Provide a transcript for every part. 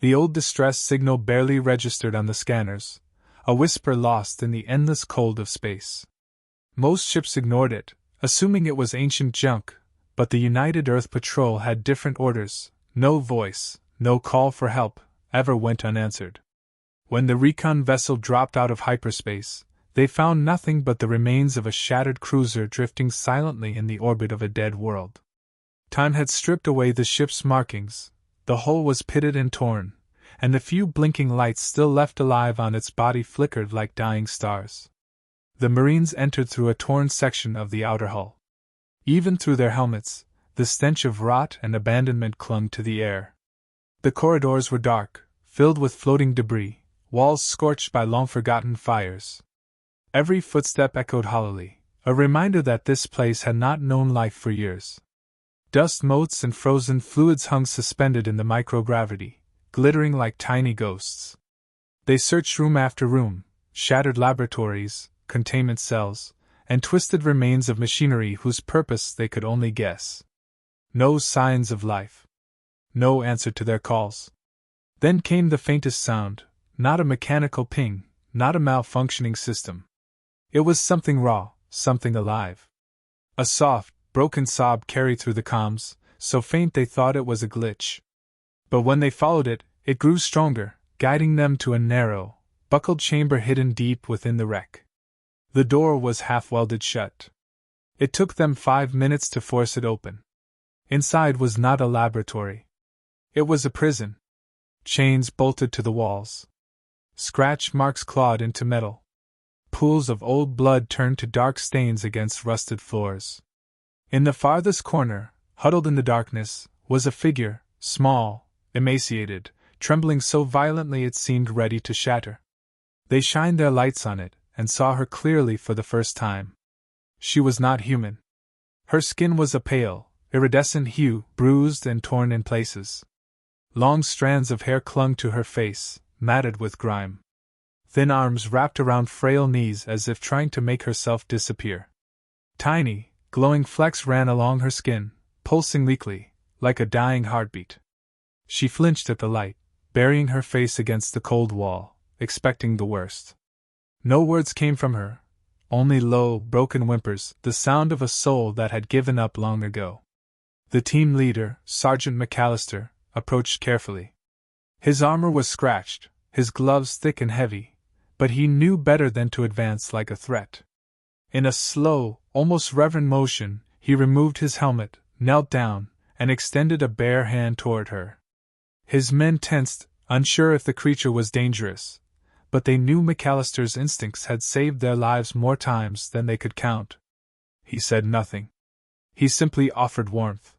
The old distress signal barely registered on the scanners, a whisper lost in the endless cold of space. Most ships ignored it, assuming it was ancient junk, but the United Earth Patrol had different orders. No voice, no call for help, ever went unanswered. When the recon vessel dropped out of hyperspace, they found nothing but the remains of a shattered cruiser drifting silently in the orbit of a dead world. Time had stripped away the ship's markings, the hull was pitted and torn, and the few blinking lights still left alive on its body flickered like dying stars. The Marines entered through a torn section of the outer hull. Even through their helmets, the stench of rot and abandonment clung to the air. The corridors were dark, filled with floating debris, walls scorched by long-forgotten fires. Every footstep echoed hollowly, a reminder that this place had not known life for years. Dust motes and frozen fluids hung suspended in the microgravity, glittering like tiny ghosts. They searched room after room, shattered laboratories, containment cells, and twisted remains of machinery whose purpose they could only guess. No signs of life. No answer to their calls. Then came the faintest sound, not a mechanical ping, not a malfunctioning system. It was something raw, something alive. A soft, broken sob carried through the comms, so faint they thought it was a glitch. But when they followed it, it grew stronger, guiding them to a narrow, buckled chamber hidden deep within the wreck. The door was half-welded shut. It took them 5 minutes to force it open. Inside was not a laboratory. It was a prison. Chains bolted to the walls. Scratch marks clawed into metal. Pools of old blood turned to dark stains against rusted floors. In the farthest corner, huddled in the darkness, was a figure, small, emaciated, trembling so violently it seemed ready to shatter. They shined their lights on it, and saw her clearly for the first time. She was not human. Her skin was a pale, iridescent hue, bruised and torn in places. Long strands of hair clung to her face, matted with grime. Thin arms wrapped around frail knees as if trying to make herself disappear. Tiny, glowing flecks ran along her skin, pulsing weakly, like a dying heartbeat. She flinched at the light, burying her face against the cold wall, expecting the worst. No words came from her, only low, broken whimpers, the sound of a soul that had given up long ago. The team leader, Sergeant McAllister, approached carefully. His armor was scratched, his gloves thick and heavy, but he knew better than to advance like a threat. In a slow, almost reverent motion, he removed his helmet, knelt down, and extended a bare hand toward her. His men tensed, unsure if the creature was dangerous, but they knew McAllister's instincts had saved their lives more times than they could count. He said nothing. He simply offered warmth.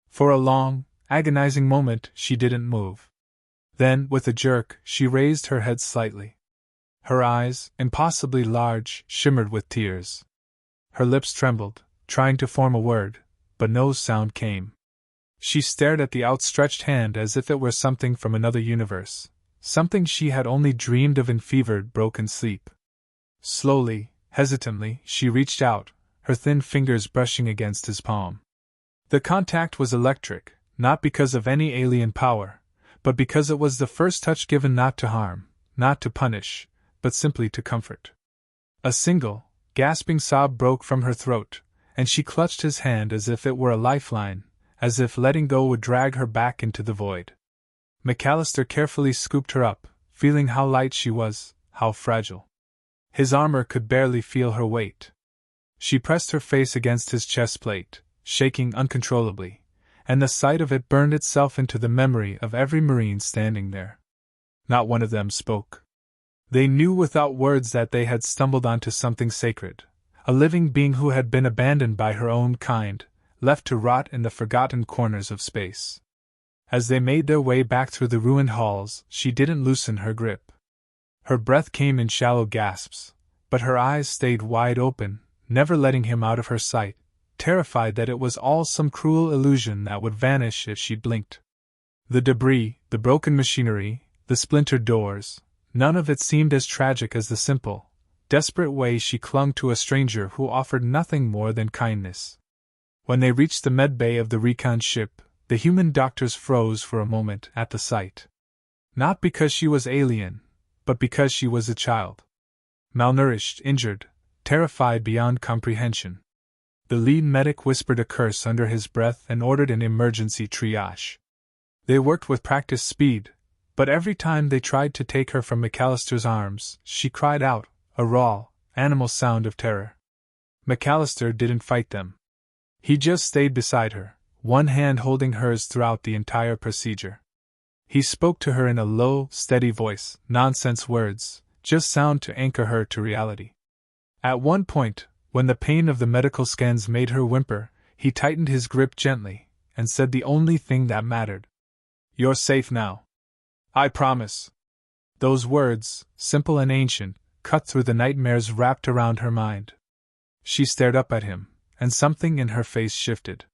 For a long, agonizing moment, she didn't move. Then, with a jerk, she raised her head slightly. Her eyes, impossibly large, shimmered with tears. Her lips trembled, trying to form a word, but no sound came. She stared at the outstretched hand as if it were something from another universe, something she had only dreamed of in fevered, broken sleep. Slowly, hesitantly, she reached out, her thin fingers brushing against his palm. The contact was electric, not because of any alien power, but because it was the first touch given not to harm, not to punish, but simply to comfort. A single, gasping sob broke from her throat, and she clutched his hand as if it were a lifeline, as if letting go would drag her back into the void. McAllister carefully scooped her up, feeling how light she was, how fragile. His armor could barely feel her weight. She pressed her face against his chest plate, shaking uncontrollably, and the sight of it burned itself into the memory of every Marine standing there. Not one of them spoke. They knew without words that they had stumbled onto something sacred, a living being who had been abandoned by her own kind, left to rot in the forgotten corners of space. As they made their way back through the ruined halls, she didn't loosen her grip. Her breath came in shallow gasps, but her eyes stayed wide open, never letting him out of her sight, terrified that it was all some cruel illusion that would vanish if she blinked. The debris, the broken machinery, the splintered doors, none of it seemed as tragic as the simple, desperate way she clung to a stranger who offered nothing more than kindness. When they reached the med bay of the recon ship, the human doctors froze for a moment at the sight. Not because she was alien, but because she was a child. Malnourished, injured, terrified beyond comprehension. The lead medic whispered a curse under his breath and ordered an emergency triage. They worked with practiced speed, but every time they tried to take her from McAllister's arms, she cried out, a raw, animal sound of terror. McAllister didn't fight them. He just stayed beside her, one hand holding hers throughout the entire procedure. He spoke to her in a low, steady voice, nonsense words, just sound to anchor her to reality. At one point, when the pain of the medical scans made her whimper, he tightened his grip gently, and said the only thing that mattered. "You're safe now. I promise." Those words, simple and ancient, cut through the nightmares wrapped around her mind. She stared up at him, and something in her face shifted.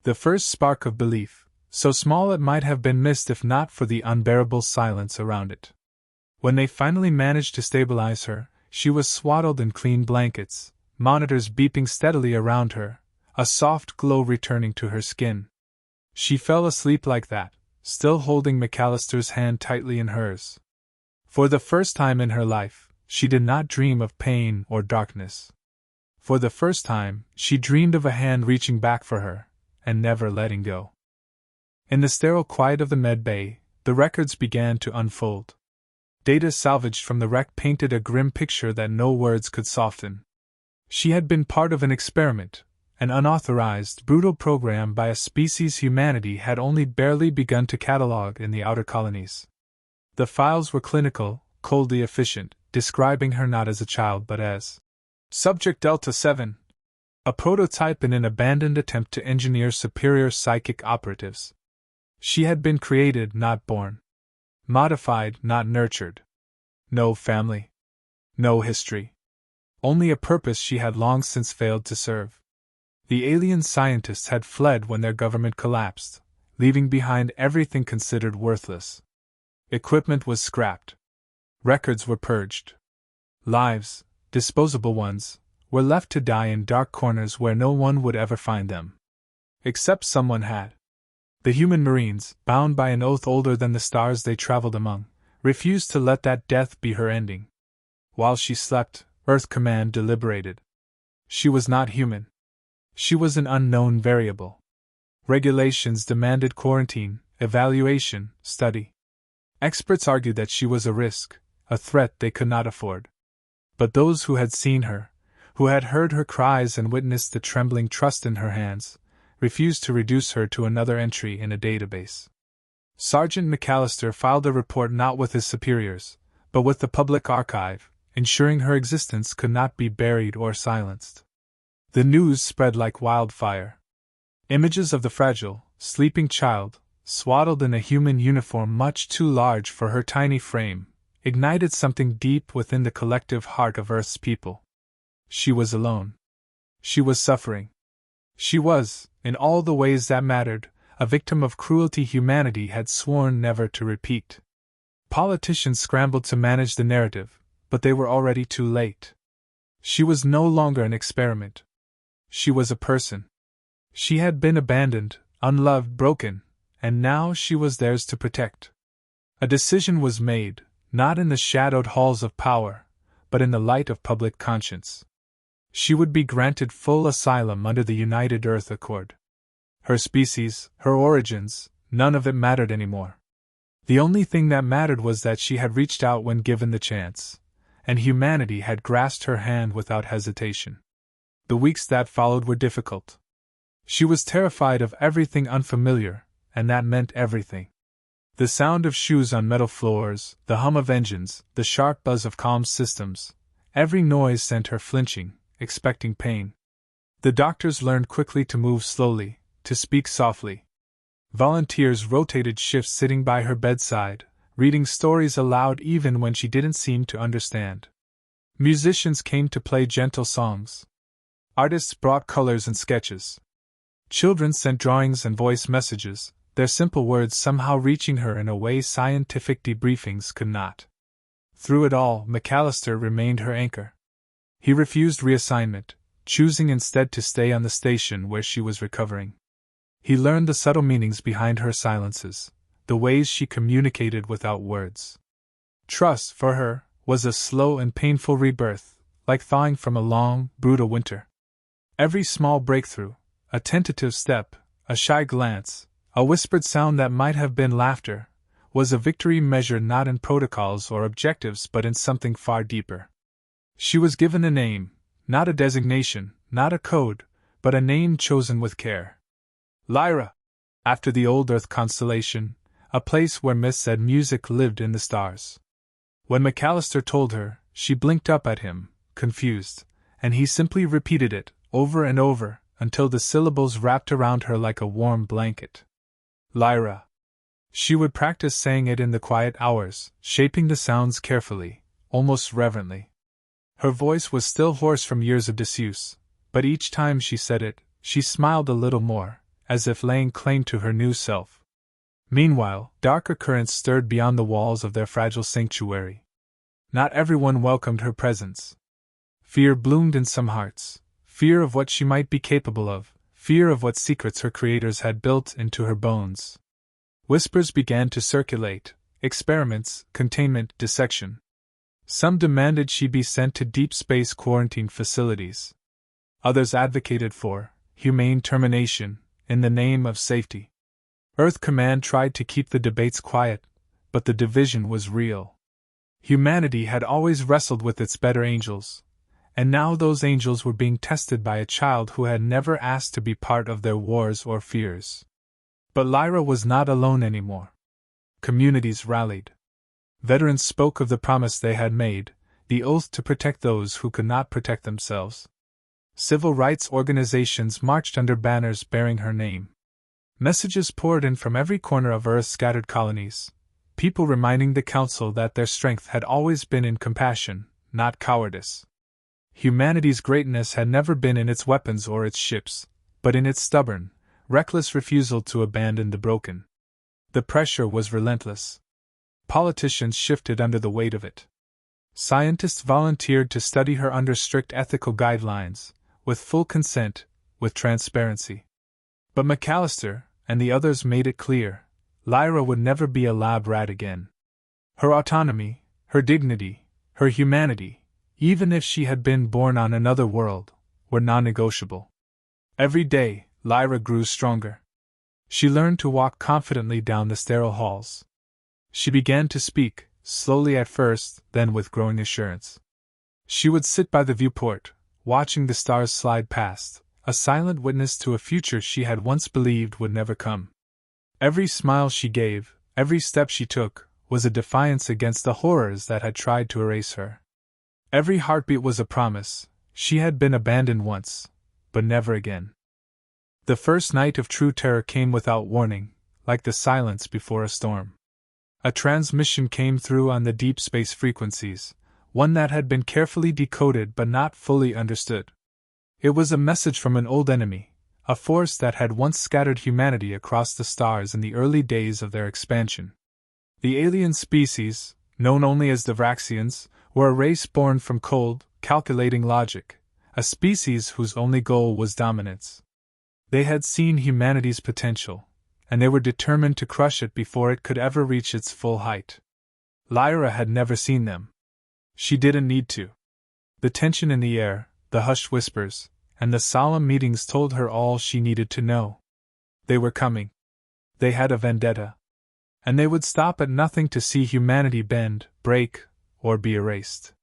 The first spark of belief, so small it might have been missed if not for the unbearable silence around it. When they finally managed to stabilize her, she was swaddled in clean blankets, monitors beeping steadily around her, a soft glow returning to her skin. She fell asleep like that, still holding McAllister's hand tightly in hers. For the first time in her life, she did not dream of pain or darkness. For the first time, she dreamed of a hand reaching back for her, and never letting go. In the sterile quiet of the med bay, the records began to unfold. Data salvaged from the wreck painted a grim picture that no words could soften. She had been part of an experiment, an unauthorized, brutal program by a species humanity had only barely begun to catalog in the outer colonies. The files were clinical, coldly efficient, describing her not as a child but as Subject Delta 7, a prototype in an abandoned attempt to engineer superior psychic operatives. She had been created, not born. Modified, not nurtured. No family. No history. Only a purpose she had long since failed to serve. The alien scientists had fled when their government collapsed, leaving behind everything considered worthless. Equipment was scrapped. Records were purged. Lives, disposable ones, were left to die in dark corners where no one would ever find them. Except someone had. The human Marines, bound by an oath older than the stars they traveled among, refused to let that death be her ending. While she slept, Earth Command deliberated. She was not human. She was an unknown variable. Regulations demanded quarantine, evaluation, study. Experts argued that she was a risk, a threat they could not afford. But those who had seen her, who had heard her cries and witnessed the trembling trust in her hands, refused to reduce her to another entry in a database. Sergeant McAllister filed a report not with his superiors, but with the public archive, ensuring her existence could not be buried or silenced. The news spread like wildfire. Images of the fragile, sleeping child, swaddled in a human uniform much too large for her tiny frame, ignited something deep within the collective heart of Earth's people. She was alone. She was suffering. She was, in all the ways that mattered, a victim of cruelty humanity had sworn never to repeat. Politicians scrambled to manage the narrative, but they were already too late. She was no longer an experiment. She was a person. She had been abandoned, unloved, broken, and now she was theirs to protect. A decision was made, not in the shadowed halls of power, but in the light of public conscience. She would be granted full asylum under the United Earth Accord. Her species, her origins, none of it mattered anymore. The only thing that mattered was that she had reached out when given the chance, and humanity had grasped her hand without hesitation. The weeks that followed were difficult. She was terrified of everything unfamiliar, and that meant everything. The sound of shoes on metal floors, the hum of engines, the sharp buzz of comms systems, every noise sent her flinching, expecting pain. The doctors learned quickly to move slowly, to speak softly. Volunteers rotated shifts sitting by her bedside, reading stories aloud even when she didn't seem to understand. Musicians came to play gentle songs. Artists brought colors and sketches. Children sent drawings and voice messages, their simple words somehow reaching her in a way scientific debriefings could not. Through it all, McAllister remained her anchor. He refused reassignment, choosing instead to stay on the station where she was recovering. He learned the subtle meanings behind her silences, the ways she communicated without words. Trust, for her, was a slow and painful rebirth, like thawing from a long, brutal winter. Every small breakthrough, a tentative step, a shy glance, a whispered sound that might have been laughter, was a victory measured not in protocols or objectives but in something far deeper. She was given a name, not a designation, not a code, but a name chosen with care. Lyra, after the old Earth constellation, a place where myths and music lived in the stars. When McAllister told her, she blinked up at him, confused, and he simply repeated it, over and over, until the syllables wrapped around her like a warm blanket. Lyra. She would practice saying it in the quiet hours, shaping the sounds carefully, almost reverently. Her voice was still hoarse from years of disuse, but each time she said it, she smiled a little more, as if laying claim to her new self. Meanwhile, darker currents stirred beyond the walls of their fragile sanctuary. Not everyone welcomed her presence. Fear bloomed in some hearts, fear of what she might be capable of, fear of what secrets her creators had built into her bones. Whispers began to circulate, experiments, containment, dissection. Some demanded she be sent to deep space quarantine facilities. Others advocated for humane termination, in the name of safety. Earth Command tried to keep the debates quiet, but the division was real. Humanity had always wrestled with its better angels, and now those angels were being tested by a child who had never asked to be part of their wars or fears. But Lyra was not alone anymore. Communities rallied. Veterans spoke of the promise they had made, the oath to protect those who could not protect themselves. Civil rights organizations marched under banners bearing her name. Messages poured in from every corner of Earth's scattered colonies, people reminding the Council that their strength had always been in compassion, not cowardice. Humanity's greatness had never been in its weapons or its ships, but in its stubborn, reckless refusal to abandon the broken. The pressure was relentless. Politicians shifted under the weight of it. Scientists volunteered to study her under strict ethical guidelines, with full consent, with transparency. But McAllister and the others made it clear, Lyra would never be a lab rat again. Her autonomy, her dignity, her humanity, even if she had been born on another world, were non-negotiable. Every day, Lyra grew stronger. She learned to walk confidently down the sterile halls. She began to speak, slowly at first, then with growing assurance. She would sit by the viewport, watching the stars slide past, a silent witness to a future she had once believed would never come. Every smile she gave, every step she took, was a defiance against the horrors that had tried to erase her. Every heartbeat was a promise. She had been abandoned once, but never again. The first night of true terror came without warning, like the silence before a storm. A transmission came through on the deep space frequencies, one that had been carefully decoded but not fully understood. It was a message from an old enemy, a force that had once scattered humanity across the stars in the early days of their expansion. The alien species, known only as the Vraxians, were a race born from cold, calculating logic, a species whose only goal was dominance. They had seen humanity's potential, and they were determined to crush it before it could ever reach its full height. Lyra had never seen them. She didn't need to. The tension in the air, the hushed whispers, and the solemn meetings told her all she needed to know. They were coming. They had a vendetta. And they would stop at nothing to see humanity bend, break, or be erased.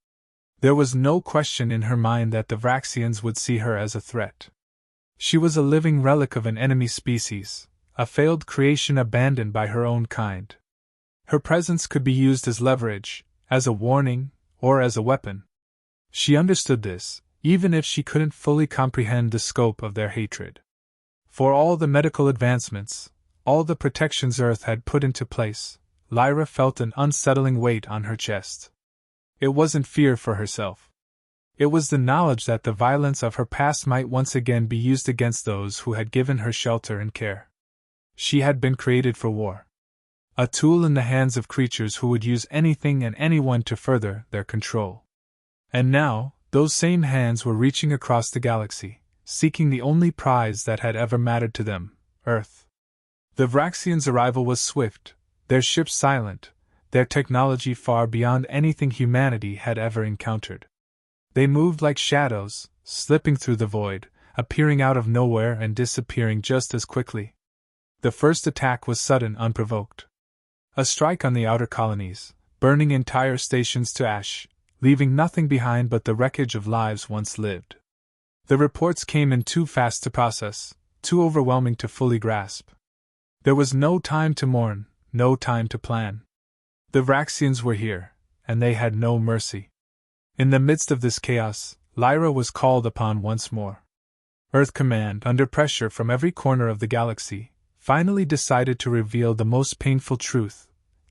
There was no question in her mind that the Vraxians would see her as a threat. She was a living relic of an enemy species, a failed creation abandoned by her own kind. Her presence could be used as leverage, as a warning, or as a weapon. She understood this, even if she couldn't fully comprehend the scope of their hatred. For all the medical advancements, all the protections Earth had put into place, Lyra felt an unsettling weight on her chest. It wasn't fear for herself. It was the knowledge that the violence of her past might once again be used against those who had given her shelter and care. She had been created for war. A tool in the hands of creatures who would use anything and anyone to further their control. And now, those same hands were reaching across the galaxy, seeking the only prize that had ever mattered to them, Earth. The Vraxians' arrival was swift, their ships silent, their technology far beyond anything humanity had ever encountered. They moved like shadows, slipping through the void, appearing out of nowhere and disappearing just as quickly. The first attack was sudden, unprovoked. A strike on the outer colonies, burning entire stations to ash, leaving nothing behind but the wreckage of lives once lived. The reports came in too fast to process, too overwhelming to fully grasp. There was no time to mourn, no time to plan. The Vraxians were here, and they had no mercy. In the midst of this chaos, Lyra was called upon once more. Earth Command, under pressure from every corner of the galaxy, finally decided to reveal the most painful truth.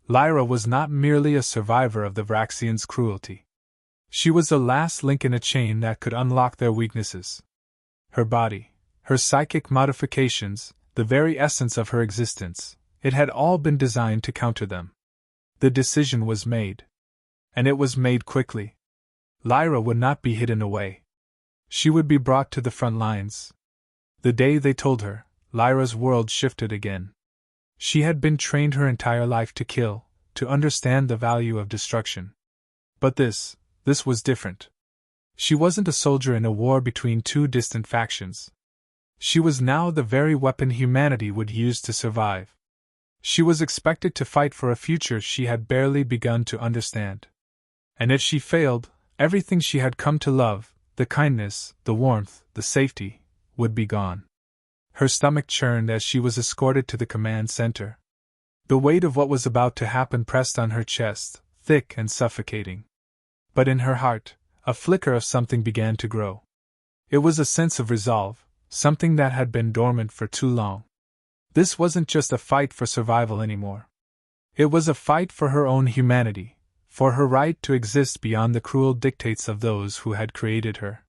Lyra was not merely a survivor of the Vraxians' cruelty. She was the last link in a chain that could unlock their weaknesses. Her body, her psychic modifications, the very essence of her existence, it had all been designed to counter them. The decision was made. And it was made quickly. Lyra would not be hidden away. She would be brought to the front lines. The day they told her, Lyra's world shifted again. She had been trained her entire life to kill, to understand the value of destruction. But this was different. She wasn't a soldier in a war between two distant factions. She was now the very weapon humanity would use to survive. She was expected to fight for a future she had barely begun to understand. And if she failed, everything she had come to love, the kindness, the warmth, the safety, would be gone. Her stomach churned as she was escorted to the command center. The weight of what was about to happen pressed on her chest, thick and suffocating. But in her heart, a flicker of something began to grow. It was a sense of resolve, something that had been dormant for too long. This wasn't just a fight for survival anymore. It was a fight for her own humanity, for her right to exist beyond the cruel dictates of those who had created her.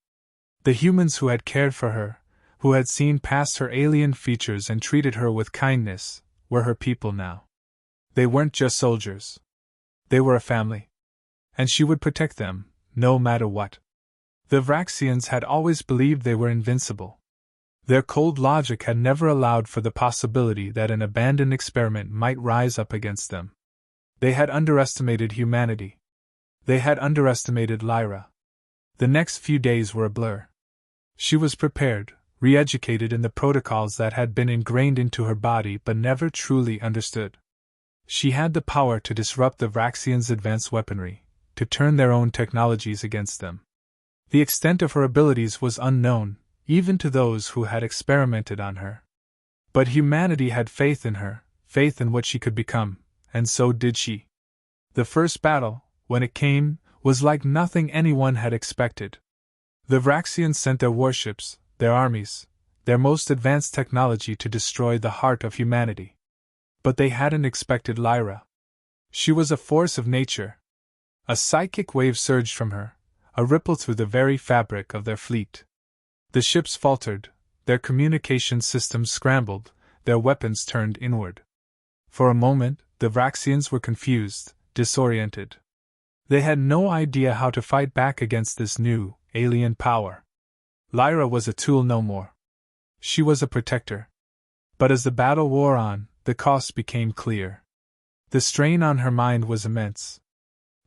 The humans who had cared for her, who had seen past her alien features and treated her with kindness, were her people now. They weren't just soldiers. They were a family. And she would protect them, no matter what. The Vraxians had always believed they were invincible. Their cold logic had never allowed for the possibility that an abandoned experiment might rise up against them. They had underestimated humanity. They had underestimated Lyra. The next few days were a blur. She was prepared, re-educated in the protocols that had been ingrained into her body but never truly understood. She had the power to disrupt the Vraxians' advanced weaponry, to turn their own technologies against them. The extent of her abilities was unknown, even to those who had experimented on her. But humanity had faith in her, faith in what she could become, and so did she. The first battle, when it came, was like nothing anyone had expected. The Vraxians sent their warships, their armies, their most advanced technology to destroy the heart of humanity. But they hadn't expected Lyra. She was a force of nature. A psychic wave surged from her, a ripple through the very fabric of their fleet. The ships faltered, their communication systems scrambled, their weapons turned inward. For a moment, the Vraxians were confused, disoriented. They had no idea how to fight back against this new, alien power. Lyra was a tool no more. She was a protector. But as the battle wore on, the costs became clear. The strain on her mind was immense.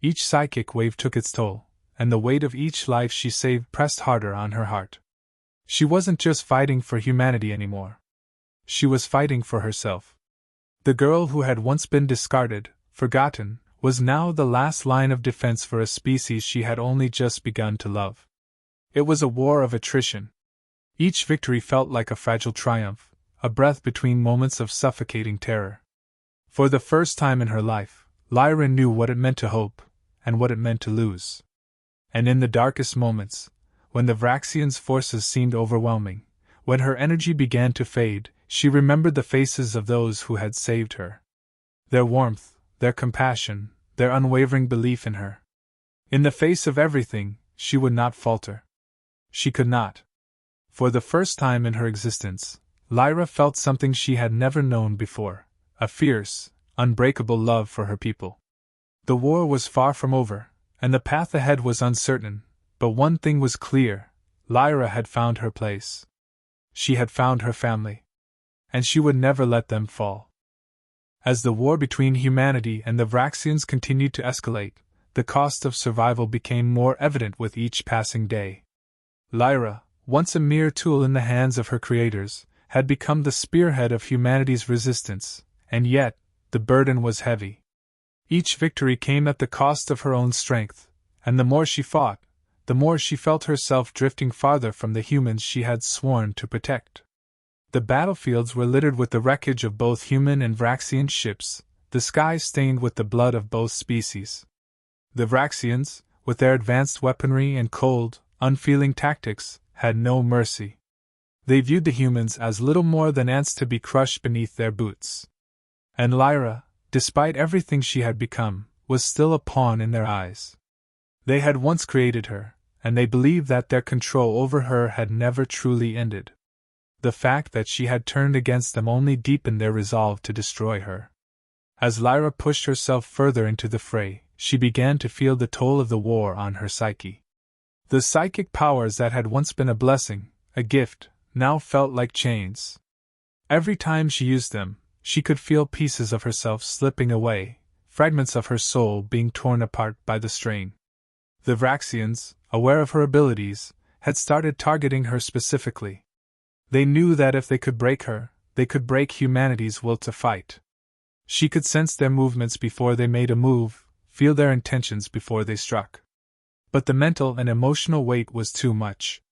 Each psychic wave took its toll, and the weight of each life she saved pressed harder on her heart. She wasn't just fighting for humanity anymore. She was fighting for herself. The girl who had once been discarded, forgotten, was now the last line of defense for a species she had only just begun to love. It was a war of attrition. Each victory felt like a fragile triumph, a breath between moments of suffocating terror. For the first time in her life, Lyra knew what it meant to hope, and what it meant to lose. And in the darkest moments, when the Vraxians' forces seemed overwhelming, when her energy began to fade, she remembered the faces of those who had saved her. Their warmth, their compassion, their unwavering belief in her. In the face of everything, she would not falter. She could not. For the first time in her existence, Lyra felt something she had never known before, a fierce, unbreakable love for her people. The war was far from over, and the path ahead was uncertain, but one thing was clear: Lyra had found her place. She had found her family. And she would never let them fall. As the war between humanity and the Vraxians continued to escalate, the cost of survival became more evident with each passing day. Lyra, once a mere tool in the hands of her creators, had become the spearhead of humanity's resistance, and yet, the burden was heavy. Each victory came at the cost of her own strength, and the more she fought, the more she felt herself drifting farther from the humans she had sworn to protect. The battlefields were littered with the wreckage of both human and Vraxian ships, the skies stained with the blood of both species. The Vraxians, with their advanced weaponry and cold, unfeeling tactics, had no mercy. They viewed the humans as little more than ants to be crushed beneath their boots. And Lyra, despite everything she had become, was still a pawn in their eyes. They had once created her, and they believed that their control over her had never truly ended. The fact that she had turned against them only deepened their resolve to destroy her. As Lyra pushed herself further into the fray, she began to feel the toll of the war on her psyche. The psychic powers that had once been a blessing, a gift, now felt like chains. Every time she used them, she could feel pieces of herself slipping away, fragments of her soul being torn apart by the strain. The Vraxians, aware of her abilities, had started targeting her specifically. They knew that if they could break her, they could break humanity's will to fight. She could sense their movements before they made a move, feel their intentions before they struck. But the mental and emotional weight was too much.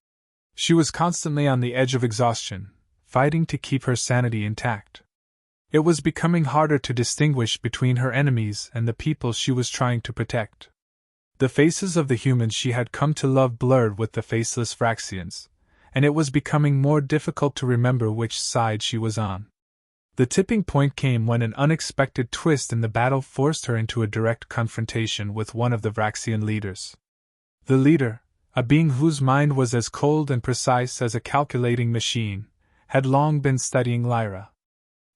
She was constantly on the edge of exhaustion, fighting to keep her sanity intact. It was becoming harder to distinguish between her enemies and the people she was trying to protect. The faces of the humans she had come to love blurred with the faceless Vraxians, and it was becoming more difficult to remember which side she was on. The tipping point came when an unexpected twist in the battle forced her into a direct confrontation with one of the Vraxian leaders. The leader, a being whose mind was as cold and precise as a calculating machine, had long been studying Lyra.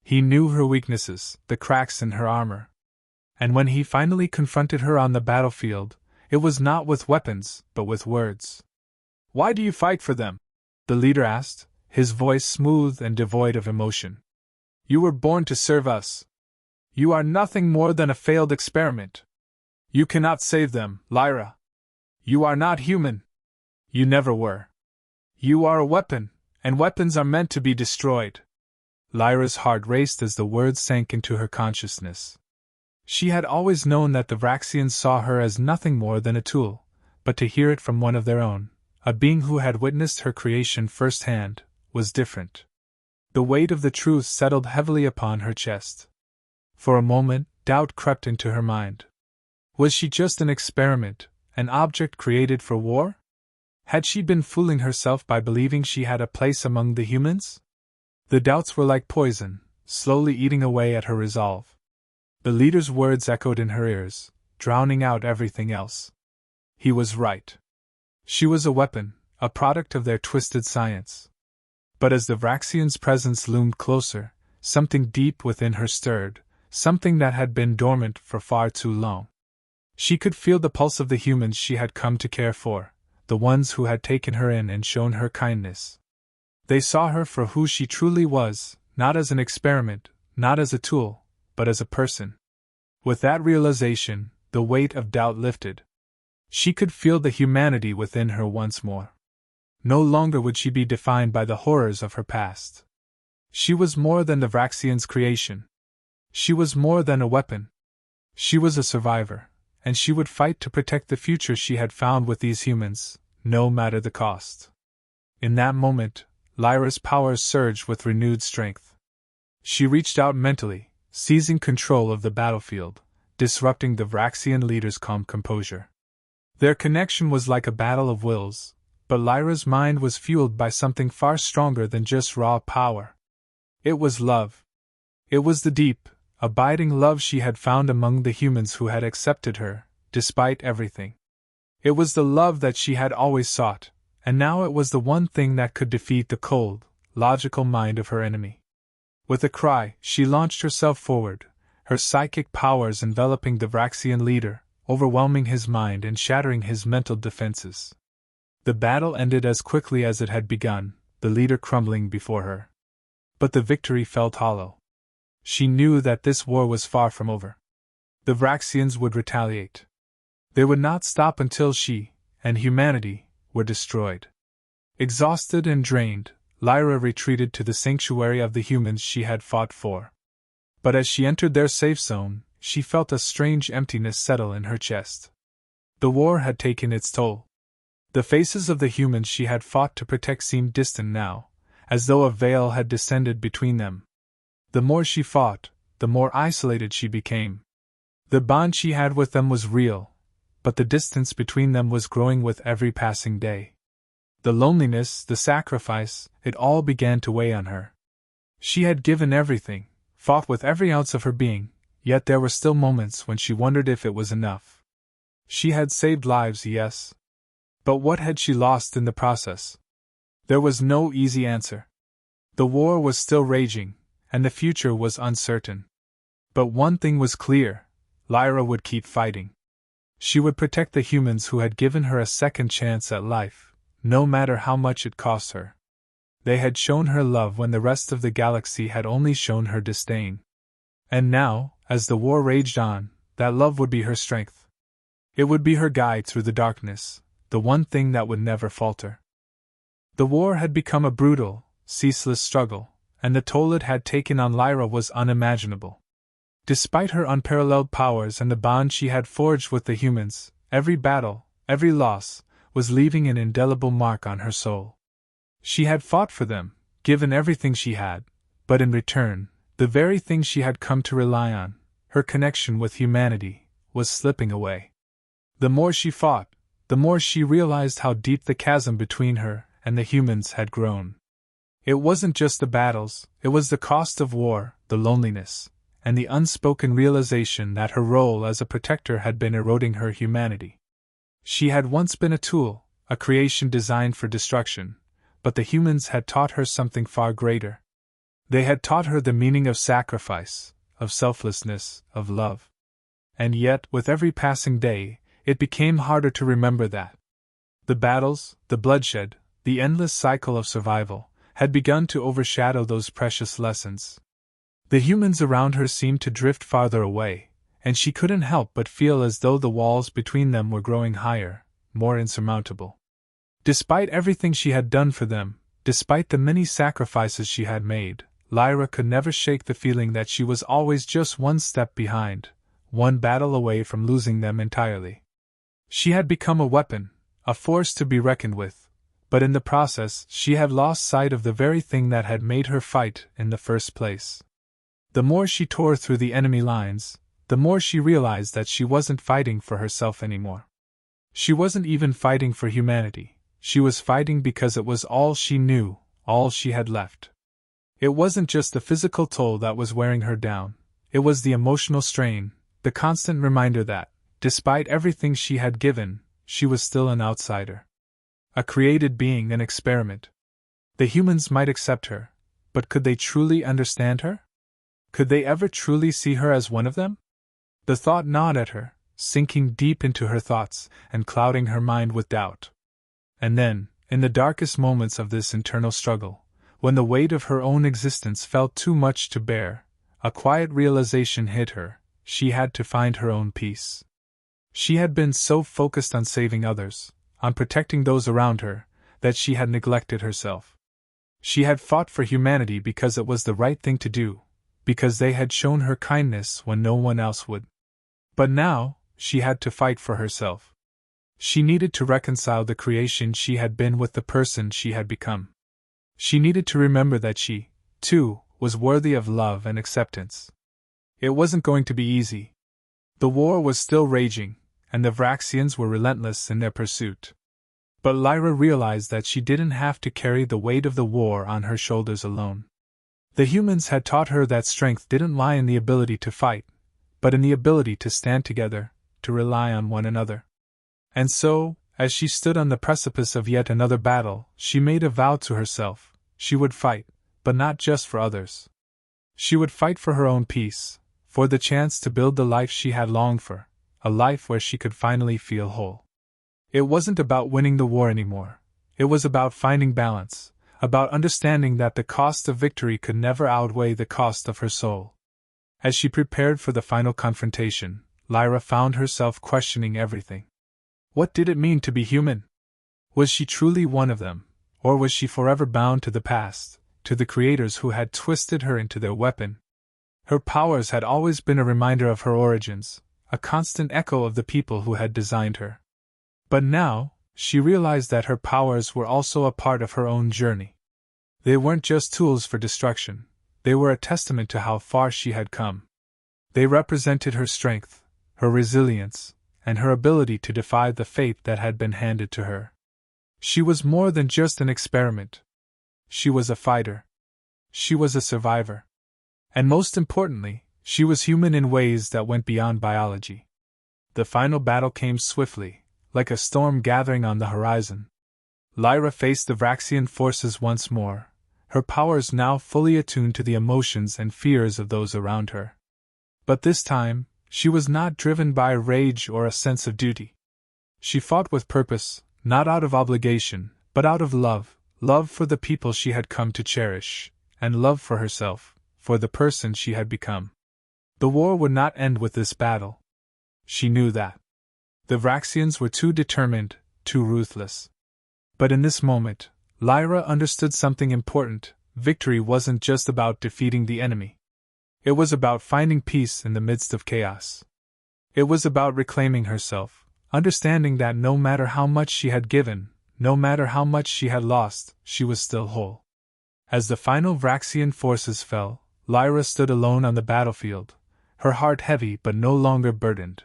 He knew her weaknesses, the cracks in her armor. And when he finally confronted her on the battlefield, it was not with weapons, but with words. "Why do you fight for them?" the leader asked, his voice smooth and devoid of emotion. "You were born to serve us. You are nothing more than a failed experiment. You cannot save them, Lyra. You are not human. You never were. You are a weapon, and weapons are meant to be destroyed." Lyra's heart raced as the words sank into her consciousness. She had always known that the Vraxians saw her as nothing more than a tool, but to hear it from one of their own, a being who had witnessed her creation firsthand, was different. The weight of the truth settled heavily upon her chest. For a moment, doubt crept into her mind. Was she just an experiment, an object created for war? Had she been fooling herself by believing she had a place among the humans? The doubts were like poison, slowly eating away at her resolve. The leader's words echoed in her ears, drowning out everything else. He was right. She was a weapon, a product of their twisted science. But as the Vraxian's presence loomed closer, something deep within her stirred, something that had been dormant for far too long. She could feel the pulse of the humans she had come to care for, the ones who had taken her in and shown her kindness. They saw her for who she truly was, not as an experiment, not as a tool, but as a person. With that realization, the weight of doubt lifted. She could feel the humanity within her once more. No longer would she be defined by the horrors of her past. She was more than the Vraxians' creation. She was more than a weapon. She was a survivor, and she would fight to protect the future she had found with these humans, no matter the cost. In that moment, Lyra's powers surged with renewed strength. She reached out mentally, seizing control of the battlefield, disrupting the Vraxian leader's calm composure. Their connection was like a battle of wills, but Lyra's mind was fueled by something far stronger than just raw power. It was love. It was the deep, abiding love she had found among the humans who had accepted her, despite everything. It was the love that she had always sought, and now it was the one thing that could defeat the cold, logical mind of her enemy. With a cry, she launched herself forward, her psychic powers enveloping the Vraxian leader, overwhelming his mind and shattering his mental defenses. The battle ended as quickly as it had begun, the leader crumbling before her. But the victory felt hollow. She knew that this war was far from over. The Vraxians would retaliate. They would not stop until she, and humanity, were destroyed. Exhausted and drained, Lyra retreated to the sanctuary of the humans she had fought for. But as she entered their safe zone, she felt a strange emptiness settle in her chest. The war had taken its toll. The faces of the humans she had fought to protect seemed distant now, as though a veil had descended between them. The more she fought, the more isolated she became. The bond she had with them was real, but the distance between them was growing with every passing day. The loneliness, the sacrifice, it all began to weigh on her. She had given everything, fought with every ounce of her being, yet there were still moments when she wondered if it was enough. She had saved lives, yes. But what had she lost in the process? There was no easy answer. The war was still raging, and the future was uncertain. But one thing was clear: Lyra would keep fighting. She would protect the humans who had given her a second chance at life, no matter how much it cost her. They had shown her love when the rest of the galaxy had only shown her disdain. And now, as the war raged on, that love would be her strength. It would be her guide through the darkness, the one thing that would never falter. The war had become a brutal, ceaseless struggle, and the toll it had taken on Lyra was unimaginable. Despite her unparalleled powers and the bond she had forged with the humans, every battle, every loss, was leaving an indelible mark on her soul. She had fought for them, given everything she had, but in return, the very thing she had come to rely on, her connection with humanity, was slipping away. The more she fought, the more she realized how deep the chasm between her and the humans had grown. It wasn't just the battles, it was the cost of war, the loneliness, and the unspoken realization that her role as a protector had been eroding her humanity. She had once been a tool, a creation designed for destruction, but the humans had taught her something far greater. They had taught her the meaning of sacrifice, of selflessness, of love. And yet, with every passing day, it became harder to remember that. The battles, the bloodshed, the endless cycle of survival, had begun to overshadow those precious lessons. The humans around her seemed to drift farther away, and she couldn't help but feel as though the walls between them were growing higher, more insurmountable. Despite everything she had done for them, despite the many sacrifices she had made, Lyra could never shake the feeling that she was always just one step behind, one battle away from losing them entirely. She had become a weapon, a force to be reckoned with, but in the process she had lost sight of the very thing that had made her fight in the first place. The more she tore through the enemy lines, the more she realized that she wasn't fighting for herself anymore. She wasn't even fighting for humanity. She was fighting because it was all she knew, all she had left. It wasn't just the physical toll that was wearing her down, it was the emotional strain, the constant reminder that, despite everything she had given, she was still an outsider. A created being, an experiment. The humans might accept her, but could they truly understand her? Could they ever truly see her as one of them? The thought gnawed at her, sinking deep into her thoughts and clouding her mind with doubt. And then, in the darkest moments of this internal struggle, when the weight of her own existence felt too much to bear, a quiet realization hit her: she had to find her own peace. She had been so focused on saving others, on protecting those around her, that she had neglected herself. She had fought for humanity because it was the right thing to do, because they had shown her kindness when no one else would. But now, she had to fight for herself. She needed to reconcile the creation she had been with the person she had become. She needed to remember that she, too, was worthy of love and acceptance. It wasn't going to be easy. The war was still raging, and the Vraxians were relentless in their pursuit. But Lyra realized that she didn't have to carry the weight of the war on her shoulders alone. The humans had taught her that strength didn't lie in the ability to fight, but in the ability to stand together, to rely on one another. And so, as she stood on the precipice of yet another battle, she made a vow to herself: she would fight, but not just for others. She would fight for her own peace, for the chance to build the life she had longed for, a life where she could finally feel whole. It wasn't about winning the war anymore. It was about finding balance, about understanding that the cost of victory could never outweigh the cost of her soul. As she prepared for the final confrontation, Lyra found herself questioning everything. What did it mean to be human? Was she truly one of them, or was she forever bound to the past, to the creators who had twisted her into their weapon? Her powers had always been a reminder of her origins, a constant echo of the people who had designed her. But now, she realized that her powers were also a part of her own journey. They weren't just tools for destruction, they were a testament to how far she had come. They represented her strength, her resilience, and her ability to defy the fate that had been handed to her. She was more than just an experiment. She was a fighter. She was a survivor. And most importantly, she was human in ways that went beyond biology. The final battle came swiftly, like a storm gathering on the horizon. Lyra faced the Vraxian forces once more, her powers now fully attuned to the emotions and fears of those around her. But this time, she was not driven by rage or a sense of duty. She fought with purpose, not out of obligation, but out of love, love for the people she had come to cherish, and love for herself, for the person she had become. The war would not end with this battle. She knew that. The Vraxians were too determined, too ruthless. But in this moment, Lyra understood something important. Victory wasn't just about defeating the enemy. It was about finding peace in the midst of chaos. It was about reclaiming herself, understanding that no matter how much she had given, no matter how much she had lost, she was still whole. As the final Vraxian forces fell, Lyra stood alone on the battlefield, her heart heavy but no longer burdened.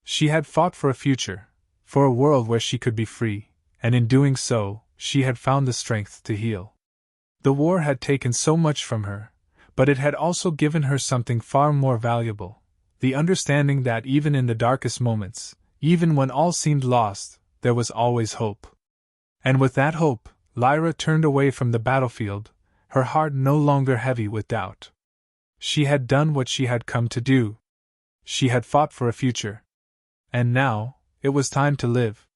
She had fought for a future, for a world where she could be free, and in doing so, she had found the strength to heal. The war had taken so much from her, but it had also given her something far more valuable, the understanding that even in the darkest moments, even when all seemed lost, there was always hope. And with that hope, Lyra turned away from the battlefield, her heart no longer heavy with doubt. She had done what she had come to do. She had fought for a future. And now, it was time to live.